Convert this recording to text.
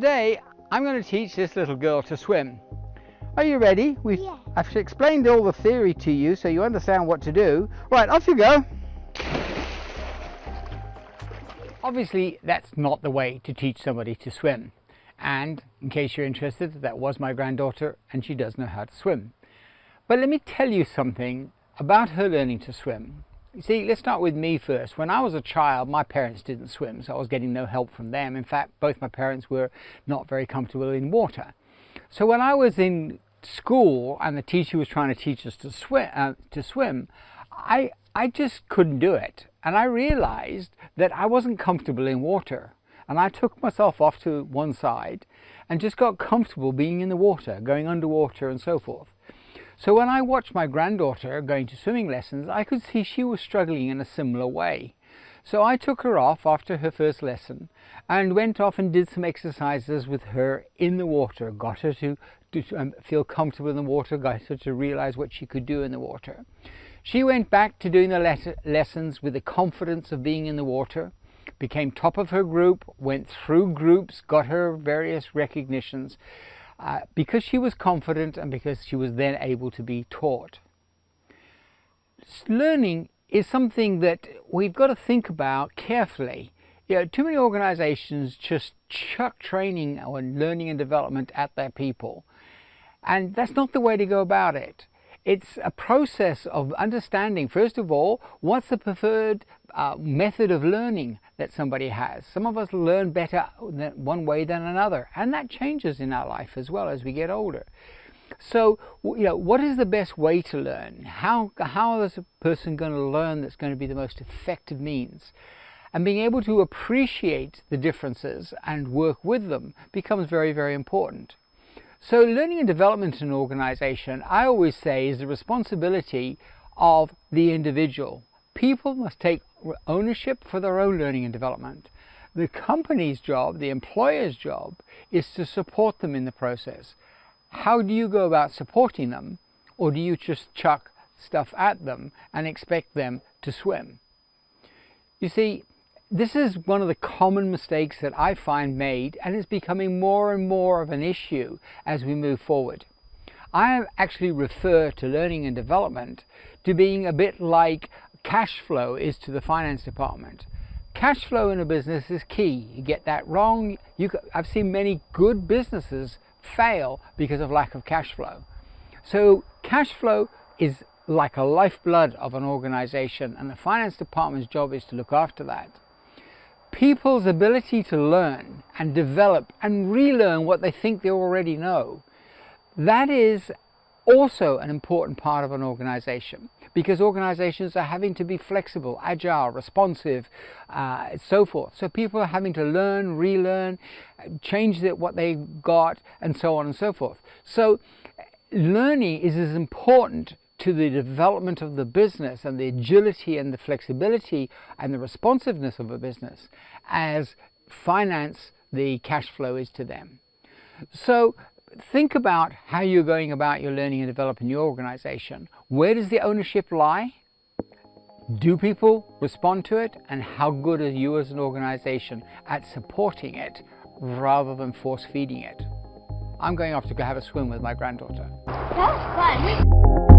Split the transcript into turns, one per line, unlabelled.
today I'm going to teach this little girl to swim. Are you ready?
Yeah.
I've explained all the theory to you so you understand what to do. Right, off you go. Obviously that's not the way to teach somebody to swim, and in case you're interested, that was my granddaughter and she does know how to swim. But let me tell you something about her learning to swim. You see, let's start with me first. When I was a child, my parents didn't swim, so I was getting no help from them. In fact, both my parents were not very comfortable in water. So when I was in school and the teacher was trying to teach us to swim, I just couldn't do it. And I realized that I wasn't comfortable in water. And I took myself off to one side and just got comfortable being in the water, going underwater and so forth. So when I watched my granddaughter going to swimming lessons, I could see she was struggling in a similar way. So I took her off after her first lesson and went off and did some exercises with her in the water, got her to feel comfortable in the water, got her to realize what she could do in the water. She went back to doing the lessons with the confidence of being in the water, became top of her group, went through groups, got her various recognitions, because she was confident and because she was then able to be taught. Learning is something that we've got to think about carefully. You know, too many organizations just chuck training or learning and development at their people, and that's not the way to go about it. It's a process of understanding, first of all, what's the preferred method of learning that somebody has. Some of us learn better one way than another, and that changes in our life as well as we get older. So, you know, what is the best way to learn? How is a person going to learn that's going to be the most effective means? And being able to appreciate the differences and work with them becomes very, very important. So learning and development in an organization, I always say, is the responsibility of the individual. People must take ownership for their own learning and development. The company's job, the employer's job, is to support them in the process. How do you go about supporting them? Or do you just chuck stuff at them and expect them to swim? You see, this is one of the common mistakes that I find made, and it's becoming more and more of an issue as we move forward. I actually refer to learning and development to being a bit like cash flow is to the finance department. Cash flow in a business is key. You get that wrong, I've seen many good businesses fail because of lack of cash flow. So cash flow is like a lifeblood of an organization, and the finance department's job is to look after that. People's ability to learn and develop and relearn what they think they already know, that is also an important part of an organization, because organizations are having to be flexible, agile, responsive, so forth. So people are having to learn, relearn, change what they've got, and so on and so forth. So learning is as important to the development of the business and the agility and the flexibility and the responsiveness of a business as finance, the cash flow, is to them. So think about how you're going about your learning and developing your organization. Where does the ownership lie? Do people respond to it? And how good are you as an organization at supporting it rather than force feeding it? I'm going off to go have a swim with my granddaughter.
That was fun.